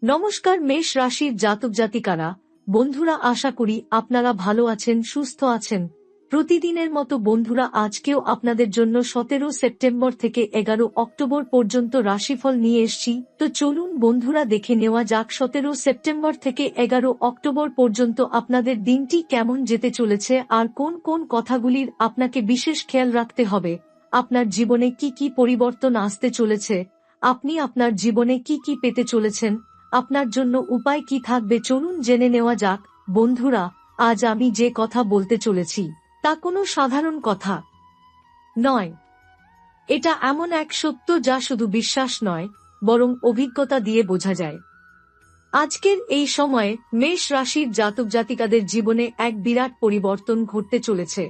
নমস্কার মেষ রাশির জাতক জাতিকারা, বন্ধুরা, আশা করি আপনারা ভালো আছেন, সুস্থ আছেন। প্রতিদিনের মতো বন্ধুরা, আজকেও আপনাদের জন্য 17 সেপ্টেম্বর থেকে 11 অক্টোবর পর্যন্ত রাশিফল নিয়ে এসেছি। তো চলুন বন্ধুরা, দেখে নেওয়া যাক 17 সেপ্টেম্বর থেকে 11 অক্টোবর পর্যন্ত আপনাদের দিনটি কেমন যেতে চলেছে আর কোন কোন কথাগুলির আপনাকে বিশেষ খেয়াল রাখতে হবে। আপনার জীবনে কি কি পরিবর্তন আসতে চলেছে, আপনি আপনার জীবনে কি কি পেতে চলেছেন, আপনার জন্য উপায় কি থাকবে, চলুন জেনে নেওয়া যাক। বন্ধুরা, আজ আমি যে কথা বলতে চলেছি তা কোনো সাধারণ কথা নয়। এটা এমন এক সত্য যা শুধু বিশ্বাস নয়, বরং অভিজ্ঞতা দিয়ে বোঝা যায়। আজকের এই সময়ে মেষ রাশির জাতক জাতিকাদের জীবনে এক বিরাট পরিবর্তন ঘটতে চলেছে।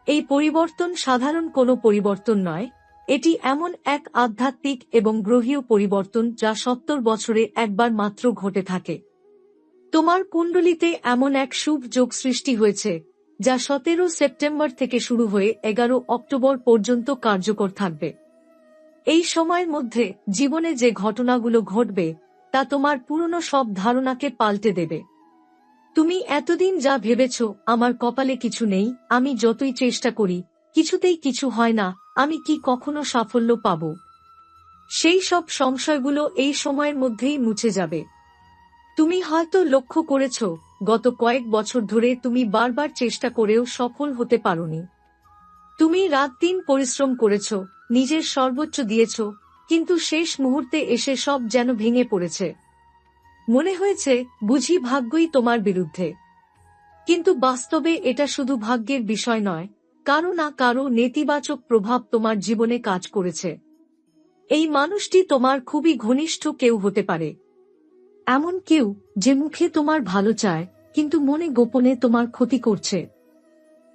এই পরিবর্তন সাধারণ কোনো পরিবর্তন নয়, এটি এমন এক আধ্যাত্মিক এবং গ্রহীয় পরিবর্তন যা 70 বছরে একবার মাত্র ঘটে থাকে। তোমার কুণ্ডলিতে এমন এক শুভ যোগ সৃষ্টি হয়েছে যা 17 সেপ্টেম্বর থেকে শুরু হয়ে 11 অক্টোবর পর্যন্ত কার্যকর থাকবে। এই সময়ের মধ্যে জীবনে যে ঘটনাগুলো ঘটবে তা তোমার পুরনো সব ধারণাকে পাল্টে দেবে। তুমি এতদিন যা ভেবেছ, আমার কপালে কিছু নেই, আমি যতই চেষ্টা করি কিছুতেই কিছু হয় না, আমি কি কখনো সাফল্য পাব, সেই সব সংশয়গুলো এই সময়ের মধ্যেই মুছে যাবে। তুমি হয়তো লক্ষ্য করেছ, গত কয়েক বছর ধরে তুমি বারবার চেষ্টা করেও সফল হতে পারোনি। তুমি রাত দিন পরিশ্রম করেছ, নিজের সর্বোচ্চ দিয়েছ, কিন্তু শেষ মুহূর্তে এসে সব যেন ভেঙে পড়েছে। মনে হয়েছে বুঝি ভাগ্যই তোমার বিরুদ্ধে। কিন্তু বাস্তবে এটা শুধু ভাগ্যের বিষয় নয়, কারো না কারো নেতিবাচক প্রভাব তোমার জীবনে কাজ করেছে। এই মানুষটি তোমার খুবই ঘনিষ্ঠ কেউ হতে পারে, এমন কেউ যে মুখে তোমার ভালো চায় কিন্তু মনে গোপনে তোমার ক্ষতি করছে।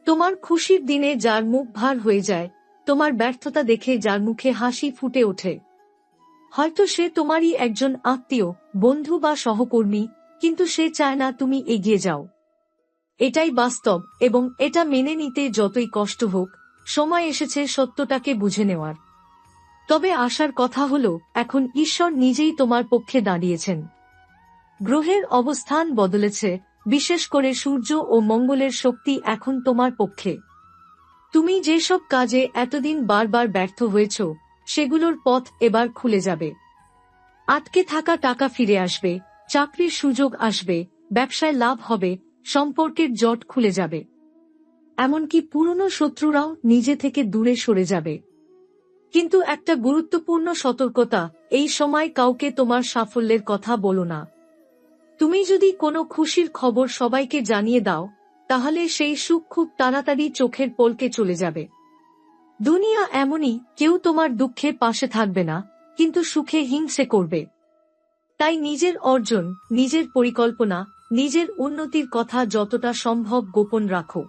তোমার খুশির দিনে যার মুখ ভার হয়ে যায়, তোমার ব্যর্থতা দেখে যার মুখে হাসি ফুটে ওঠে। হয়তো সে তোমারই একজন আত্মীয়, বন্ধু বা সহকর্মী, কিন্তু সে চায় না তুমি এগিয়ে যাও। এটাই বাস্তব, এবং এটা মেনে নিতে যতই কষ্ট হোক, সময় এসেছে সত্যটাকে বুঝে নেওয়ার। তবে আশার কথা হলো, এখন ঈশ্বর নিজেই তোমার পক্ষে দাঁড়িয়েছেন। গ্রহের অবস্থান বদলেছে, বিশেষ করে সূর্য ও মঙ্গলের শক্তি এখন তোমার পক্ষে। তুমি যেসব কাজে এতদিন বারবার ব্যর্থ হয়েছ, সেগুলোর পথ এবার খুলে যাবে। আটকে থাকা টাকা ফিরে আসবে, চাকরির সুযোগ আসবে, ব্যবসায় লাভ হবে, সম্পর্কের জট খুলে যাবে। এমনকি পুরনো শত্রুরাও নিজে থেকে দূরে সরে যাবে। কিন্তু একটা গুরুত্বপূর্ণ সতর্কতা, এই সময় কাউকে তোমার সাফল্যের কথা বলো না। তুমি যদি কোনো খুশির খবর সবাইকে জানিয়ে দাও, তাহলে সেই সুখ খুব তাড়াতাড়ি চোখের পলকে চলে যাবে। দুনিয়া এমনই, কেউ তোমার দুঃখে পাশে থাকবে না, কিন্তু সুখে হিংসে করবে। তাই নিজের অর্জন, নিজের পরিকল্পনা, নিজের উন্নতির কথা যতটা সম্ভব গোপন রাখো।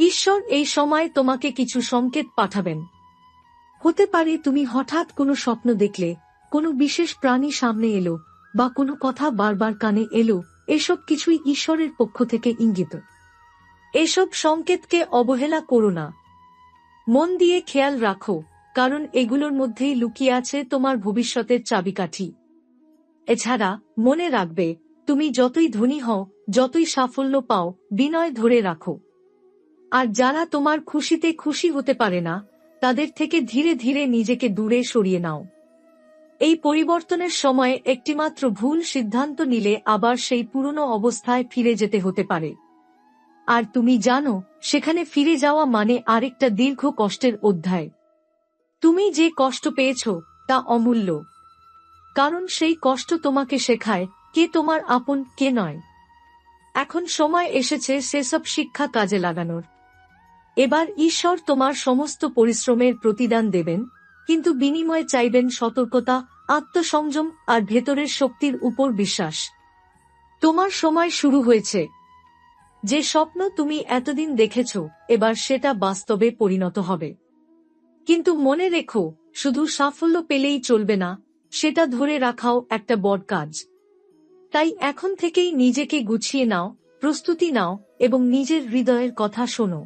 ঈশ্বর এই সময় তোমাকে কিছু সংকেত পাঠাবেন। হতে পারে তুমি হঠাৎ কোনো স্বপ্ন দেখলে, কোনো বিশেষ প্রাণী সামনে এলো, বা কোনো কথা বারবার কানে এলো। এসব কিছুই ঈশ্বরের পক্ষ থেকে ইঙ্গিত। এসব সংকেতকে অবহেলা করো না, মন দিয়ে খেয়াল রাখো, কারণ এগুলোর মধ্যেই লুকিয়ে আছে তোমার ভবিষ্যতের চাবিকাঠি। এছাড়া মনে রাখবে, তুমি যতই ধনী হও, যতই সাফল্য পাও, বিনয় ধরে রাখো। আর যারা তোমার খুশিতে খুশি হতে পারে না, তাদের থেকে ধীরে ধীরে নিজেকে দূরে সরিয়ে নাও। এই পরিবর্তনের সময়ে একটিমাত্র ভুল সিদ্ধান্ত নিলে আবার সেই পুরনো অবস্থায় ফিরে যেতে হতে পারে। আর তুমি জানো, সেখানে ফিরে যাওয়া মানে আরেকটা দীর্ঘ কষ্টের অধ্যায়। তুমি যে কষ্ট পেয়েছ তা অমূল্য, কারণ সেই কষ্ট তোমাকে শেখায় কে তোমার আপন, কে নয়। এখন সময় এসেছে সেসব শিক্ষা কাজে লাগানোর। এবার ঈশ্বর তোমার সমস্ত পরিশ্রমের প্রতিদান দেবেন, কিন্তু বিনিময়ে চাইবেন সতর্কতা, আত্মসংযম আর ভেতরের শক্তির উপর বিশ্বাস। তোমার সময় শুরু হয়েছে। যে স্বপ্ন তুমি এতদিন দেখেছ, এবার সেটা বাস্তবে পরিণত হবে। কিন্তু মনে রেখো, শুধু সাফল্য পেলেই চলবে না, সেটা ধরে রাখাও একটা বড় কাজ। তাই এখন থেকেই নিজেকে গুছিয়ে নাও, প্রস্তুতি নাও, এবং নিজের হৃদয়ের কথা শোনো।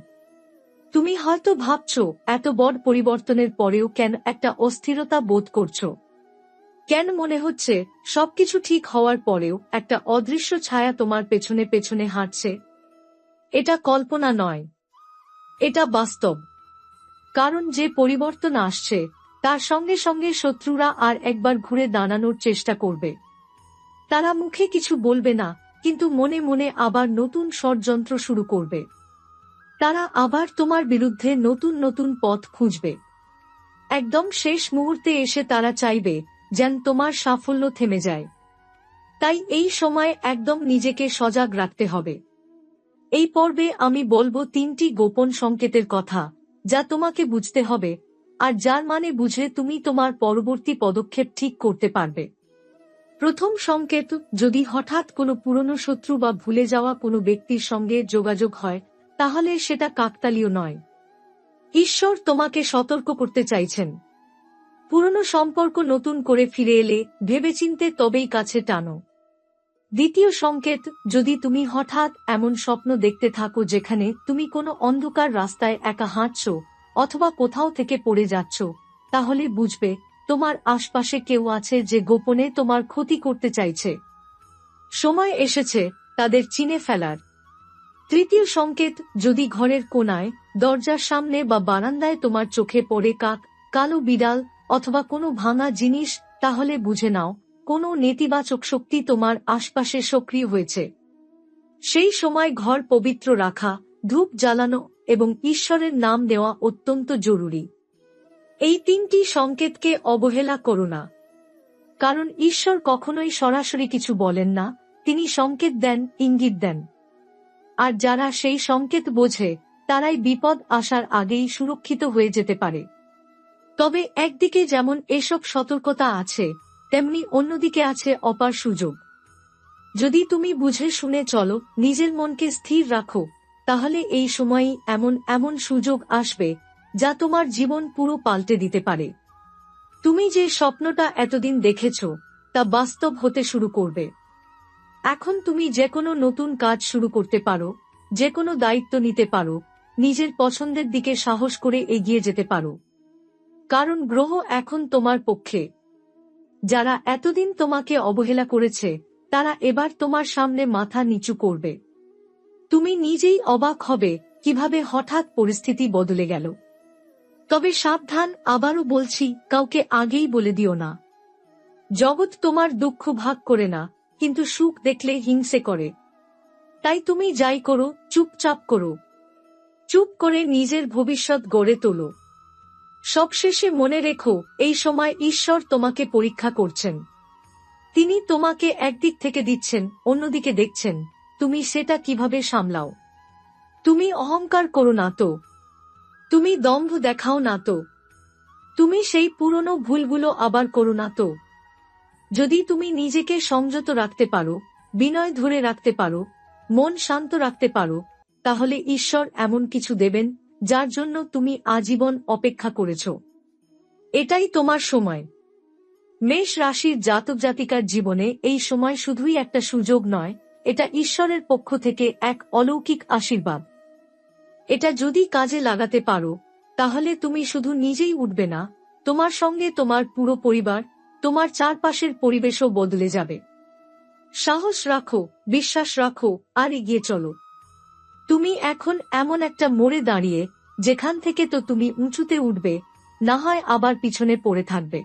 তুমি হয়তো ভাবছো, এত বড় পরিবর্তনের পরেও কেন একটা অস্থিরতা বোধ করছো। কেন মনে হচ্ছে সবকিছু ঠিক হওয়ার পরেও একটা অদৃশ্য ছায়া তোমার পেছনে পেছনে হাঁটছে? এটা কল্পনা নয়, এটা বাস্তব। কারণ যে পরিবর্তন আসছে তার সঙ্গে সঙ্গে শত্রুরা আর একবার ঘুরে দাঁড়ানোর চেষ্টা করবে। তারা মুখে কিছু বলবে না, কিন্তু মনে মনে আবার নতুন ষড়যন্ত্র শুরু করবে। তারা আবার তোমার বিরুদ্ধে নতুন নতুন পথ খুঁজবে। একদম শেষ মুহূর্তে এসে তারা চাইবে যেন তোমার সাফল্য থেমে যায়। তাই এই সময় একদম নিজেকে সজাগ রাখতে হবে। এই পর্বে আমি বলবো 3টি গোপন সংকেতের কথা, যা তোমাকে বুঝতে হবে, আর যার মানে বুঝে তুমি তোমার পরবর্তী পদক্ষেপ ঠিক করতে পারবে। প্রথম সংকেত, যদি হঠাৎ কোনো পুরনো শত্রু বা ভুলে যাওয়া কোনো ব্যক্তির সঙ্গে যোগাযোগ হয়, তাহলে সেটা কাকতালীয় নয়। ঈশ্বর তোমাকে সতর্ক করতে চাইছেন। পুরনো সম্পর্ক নতুন করে ফিরে এলে ভেবেচিন্তে তবেই কাছে টানো। দ্বিতীয় সংকেত, যদি তুমি হঠাৎ এমন স্বপ্ন দেখতে থাকো যেখানে তুমি কোনো অন্ধকার রাস্তায় একা হাঁটছ অথবা কোথাও থেকে পড়ে যাচ্ছ, তাহলে বুঝবে তোমার আশপাশে কেউ আছে যে গোপনে তোমার ক্ষতি করতে চাইছে। সময় এসেছে তাদের চিনে ফেলার। তৃতীয় সংকেত, যদি ঘরের কোণায়, দরজার সামনে বা বারান্দায় তোমার চোখে পড়ে কাক, কালো বিড়াল অথবা কোনো ভাঙা জিনিস, তাহলে বুঝে নাও কোনো নেতিবাচক শক্তি তোমার আশপাশে সক্রিয় হয়েছে। সেই সময় ঘর পবিত্র রাখা, ধূপ জ্বালানো এবং ঈশ্বরের নাম নেওয়া অত্যন্ত জরুরি। এই 3টি সংকেতকে অবহেলা করো না। কারণ ঈশ্বর কখনোই সরাসরি কিছু বলেন না, তিনি সংকেত দেন, ইঙ্গিত দেন। আর যারা সেই সংকেত বোঝে তারাই বিপদ আসার আগেই সুরক্ষিত হয়ে যেতে পারে। তবে একদিকে যেমন এসব সতর্কতা আছে, তেমনি অন্যদিকে আছে অপার সুযোগ। যদি তুমি বুঝে শুনে চলো, নিজের মনকে স্থির রাখো, তাহলে এই সময়ই এমন এমন সুযোগ আসবে যা তোমার জীবন পুরো পাল্টে দিতে পারে। তুমি যে স্বপ্নটা এতদিন দেখেছ তা বাস্তব হতে শুরু করবে। এখন তুমি যে কোনো নতুন কাজ শুরু করতে পারো, যে কোনো দায়িত্ব নিতে পারো, নিজের পছন্দের দিকে সাহস করে এগিয়ে যেতে পারো। কারণ গ্রহ এখন তোমার পক্ষে। যারা এতদিন তোমাকে অবহেলা করেছে তারা এবার তোমার সামনে মাথা নিচু করবে। তুমি নিজেই অবাক হবে কিভাবে হঠাৎ পরিস্থিতি বদলে গেল। তবে সাবধান, আবারও বলছি, কাউকে আগেই বলে দিও না। জগৎ তোমার দুঃখ ভাগ করে না, কিন্তু সুখ দেখলে হিংসে করে। তাই তুমি যাই করো, চুপচাপ করো। চুপ করে নিজের ভবিষ্যৎ গড়ে তোলো। সবশেষে মনে রেখো, এই সময় ঈশ্বর তোমাকে পরীক্ষা করছেন। তিনি তোমাকে একদিক থেকে দিচ্ছেন, অন্যদিকে দেখছেন তুমি সেটা কিভাবে সামলাও। তুমি অহংকার করো না তো, তুমি দম্ভ দেখাও না তো, তুমি সেই পুরনো ভুলগুলো আবার করো না তো। যদি তুমি নিজেকে সংযত রাখতে পারো, বিনয় ধরে রাখতে পারো, মন শান্ত রাখতে পারো, তাহলে ঈশ্বর এমন কিছু দেবেন যার জন্য তুমি আজীবন অপেক্ষা করেছ। এটাই তোমার সময়। মেষ রাশির জাতক জাতিকার জীবনে এই সময় শুধুই একটা সুযোগ নয়, এটা ঈশ্বরের পক্ষ থেকে এক অলৌকিক আশীর্বাদ। এটা যদি কাজে লাগাতে পারো, তাহলে তুমি শুধু নিজেই উঠবে না, তোমার সঙ্গে তোমার পুরো পরিবার, তোমার চারপাশের পরিবেশও বদলে যাবে। সাহস রাখো, বিশ্বাস রাখো, আর এগিয়ে চলো। তুমি এখন এমন একটা মোড়ে দাঁড়িয়ে যেখান থেকে তো তুমি উঁচুতে উঠবে, না হয় আবার পিছনে পড়ে থাকবে।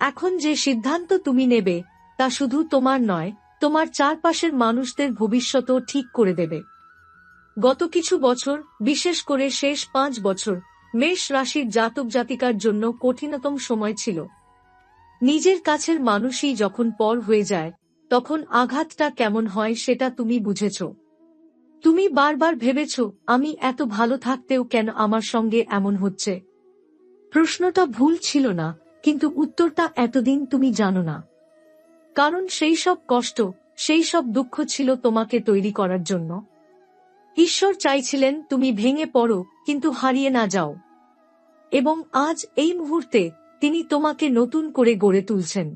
এখন যে সিদ্ধান্ত তুমি নেবে তা শুধু তোমার নয়, তোমার চারপাশের মানুষদের ভবিষ্যতও ঠিক করে দেবে। গত কিছু বছর, বিশেষ করে শেষ 5 বছর, মেষ রাশির জাতক জাতিকার জন্য কঠিনতম সময় ছিল। নিজের কাছের মানুষই যখন পর হয়ে যায়, তখন আঘাতটা কেমন হয় সেটা তুমি বুঝেছ। তুমি বারবার ভেবেছ, আমি এত ভালো থাকতেও কেন আমার সঙ্গে এমন হচ্ছে। প্রশ্নটা ভুল ছিল না, কিন্তু উত্তরটা এতদিন তুমি জানো না। কারণ সেই সব কষ্ট, সেই সব দুঃখ ছিল তোমাকে তৈরি করার জন্য। ঈশ্বর চাইছিলেন তুমি ভেঙে পড়ো, কিন্তু হারিয়ে না যাও। এবং আজ এই মুহূর্তে তিনি তোমাকে নতুন করে গড়ে তুলছেন।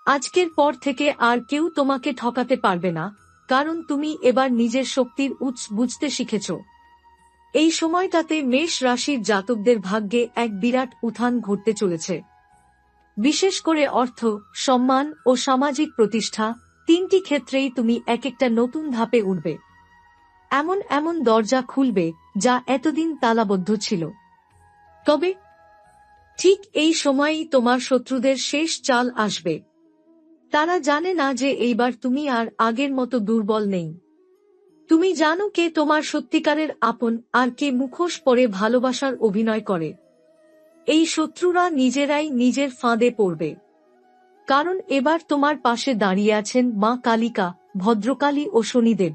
আজকের পর থেকে আর কেউ তোমাকে ঠকাতে পারবে না, কারণ তুমি এবার নিজের শক্তির উৎস বুঝতে শিখেছ। এই সময়টাতে মেষ রাশির জাতকদের ভাগ্যে এক বিরাট উত্থান ঘটতে চলেছে। বিশেষ করে অর্থ, সম্মান ও সামাজিক প্রতিষ্ঠা, তিনটি ক্ষেত্রেই তুমি এক একটা নতুন ধাপে উঠবে। এমন এমন দরজা খুলবে যা এতদিন তালাবদ্ধ ছিল। তবে ঠিক এই সময়ই তোমার শত্রুদের শেষ চাল আসবে। তারা জানে না যে এইবার তুমি আর আগের মতো দুর্বল নেই। তুমি জানো কে তোমার সত্যিকারের আপন আর কে মুখোশ পরে ভালোবাসার অভিনয় করে। এই শত্রুরা নিজেরাই নিজের ফাঁদে পড়বে। কারণ এবার তোমার পাশে দাঁড়িয়ে আছেন মা কালিকা, ভদ্রকালী ও শনিদেব।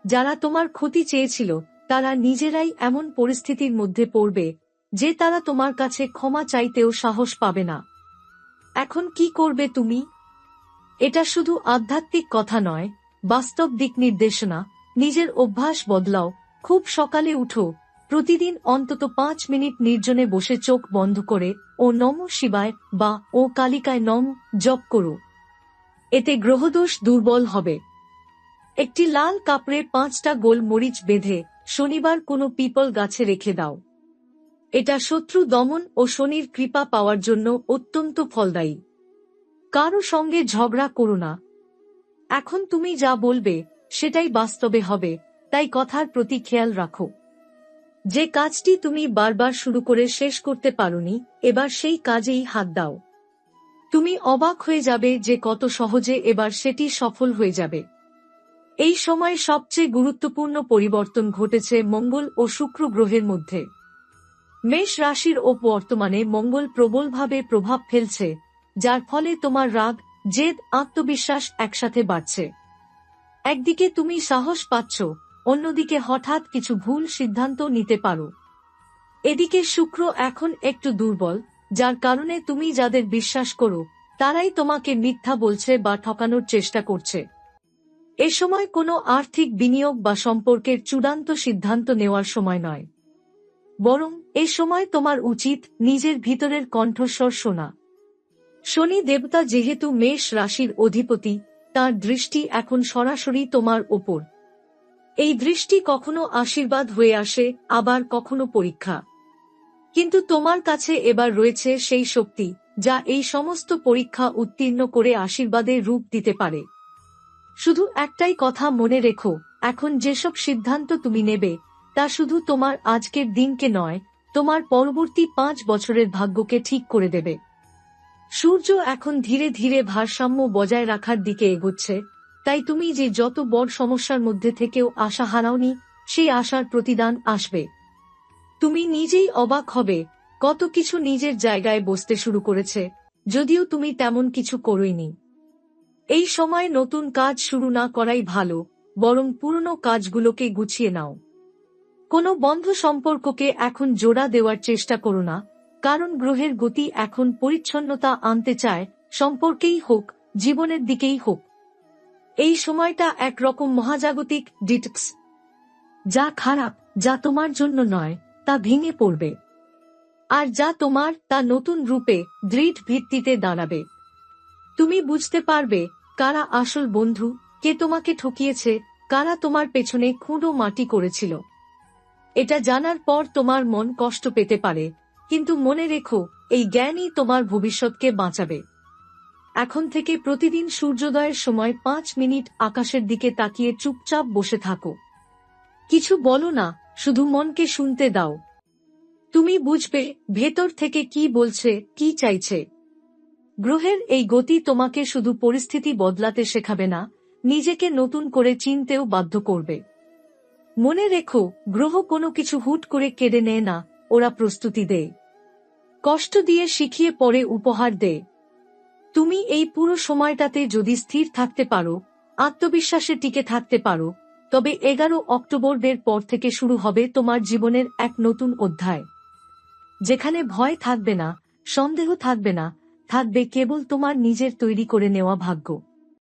যারা তোমার ক্ষতি চেয়েছিল তারা নিজেরাই এমন পরিস্থিতির মধ্যে পড়বে যে তারা তোমার কাছে ক্ষমা চাইতেও সাহস পাবে না। এখন কি করবে তুমি? এটা শুধু আধ্যাত্মিক কথা নয়, বাস্তব দিক নির্দেশনা। নিজের অভ্যাস বদলাও। খুব সকালে উঠো, প্রতিদিন অন্তত 5 মিনিট নির্জনে বসে চোখ বন্ধ করে ও নমঃ শিবায় বা ও কালিকায় নম জপ করো। এতে গ্রহদোষ দুর্বল হবে। একটি লাল কাপড়ে 5টা গোল মরিচ বেঁধে শনিবার কোনো পিপল গাছে রেখে দাও। এটা শত্রু দমন ও শনির কৃপা পাওয়ার জন্য অত্যন্ত ফলদায়ী। কারো সঙ্গে ঝগড়া করো না। এখন তুমি যা বলবে সেটাই বাস্তবে হবে, তাই কথার প্রতি খেয়াল রাখো। যে কাজটি তুমি বারবার শুরু করে শেষ করতে পারোনি, এবার সেই কাজেই হাত দাও। তুমি অবাক হয়ে যাবে যে কত সহজে এবার সেটি সফল হয়ে যাবে। এই সময় সবচেয়ে গুরুত্বপূর্ণ পরিবর্তন ঘটেছে মঙ্গল ও শুক্র গ্রহের মধ্যে। মেষ রাশির ওপর বর্তমানে মঙ্গল প্রবলভাবে প্রভাব ফেলছে, যার ফলে তোমার রাগ, জেদ, আত্মবিশ্বাস একসাথে বাড়ছে। একদিকে তুমি সাহস পাচ্ছ, অন্যদিকে হঠাৎ কিছু ভুল সিদ্ধান্ত নিতে পারো। এদিকে শুক্র এখন একটু দুর্বল, যার কারণে তুমি যাদের বিশ্বাস করো তারাই তোমাকে মিথ্যা বলছে বা ঠকানোর চেষ্টা করছে। এ সময় কোনো আর্থিক বিনিয়োগ বা সম্পর্কের চূড়ান্ত সিদ্ধান্ত নেওয়ার সময় নয়, বরং এ সময় তোমার উচিত নিজের ভিতরের কণ্ঠস্বর শোনা। শনি দেবতা যেহেতু মেষ রাশির অধিপতি, তার দৃষ্টি এখন সরাসরি তোমার ওপর। এই দৃষ্টি কখনো আশীর্বাদ হয়ে আসে, আবার কখনো পরীক্ষা। কিন্তু তোমার কাছে এবার রয়েছে সেই শক্তি যা এই সমস্ত পরীক্ষা উত্তীর্ণ করে আশীর্বাদের রূপ দিতে পারে। শুধু একটাই কথা মনে রেখো, এখন যেসব সিদ্ধান্ত তুমি নেবে তা শুধু তোমার আজকের দিনকে নয়, তোমার পরবর্তী 5 বছরের ভাগ্যকে ঠিক করে দেবে। সূর্য এখন ধীরে ধীরে ভারসাম্য বজায় রাখার দিকে এগোচ্ছে, তাই তুমি যে যত বড় সমস্যার মধ্যে থেকেও আশা হারাওনি, সেই আশার প্রতিদান আসবে। তুমি নিজেই অবাক হবে কত কিছু নিজের জায়গায় বসতে শুরু করেছে, যদিও তুমি তেমন কিছু করোইনি। এই সময় নতুন কাজ শুরু না করাই ভালো, বরং পুরনো কাজগুলোকে গুছিয়ে নাও। কোনো বন্ধ সম্পর্ককে এখন জোড়া দেওয়ার চেষ্টা করো না, কারণ গ্রহের গতি এখন পরিচ্ছন্নতা আনতে চায়, সম্পর্কেই হোক, জীবনের দিকেই হোক। এই সময়টা একরকম মহাজাগতিক ডিটক্স। যা খারাপ, যা তোমার জন্য নয়, তা ভেঙে পড়বে। আর যা তোমার, তা নতুন রূপে, দৃঢ় ভিত্তিতে দাঁড়াবে। তুমি বুঝতে পারবে কারা আসল বন্ধু, কে তোমাকে ঠকিয়েছে, কারা তোমার পেছনে খুঁড়ো মাটি করেছিল। এটা জানার পর তোমার মন কষ্ট পেতে পারে, কিন্তু মনে রেখো, এই জ্ঞানই তোমার ভবিষ্যৎকে বাঁচাবে। এখন থেকে প্রতিদিন সূর্যোদয়ের সময় 5 মিনিট আকাশের দিকে তাকিয়ে চুপচাপ বসে থাকো। কিছু বলো না, শুধু মনকে শুনতে দাও। তুমি বুঝবে ভেতর থেকে কি বলছে, কি চাইছে। গ্রহের এই গতি তোমাকে শুধু পরিস্থিতি বদলাতে শেখাবে না, নিজেকে নতুন করে চিনতেও বাধ্য করবে। মনে রেখো, গ্রহ কোনো কিছু হুট করে কেড়ে নেয় না, ওরা প্রস্তুতি দেয়। কষ্ট দিয়ে শিখিয়ে পরে উপহার দেয়। তুমি এই পুরো সময়টাতে যদি স্থির থাকতে পারো, আত্মবিশ্বাসে টিকে থাকতে পারো, তবে 11 অক্টোবরের পর থেকে শুরু হবে তোমার জীবনের এক নতুন অধ্যায়, যেখানে ভয় থাকবে না, সন্দেহ থাকবে না, থাকবে কেবল তোমার নিজের তৈরি করে নেওয়া ভাগ্য।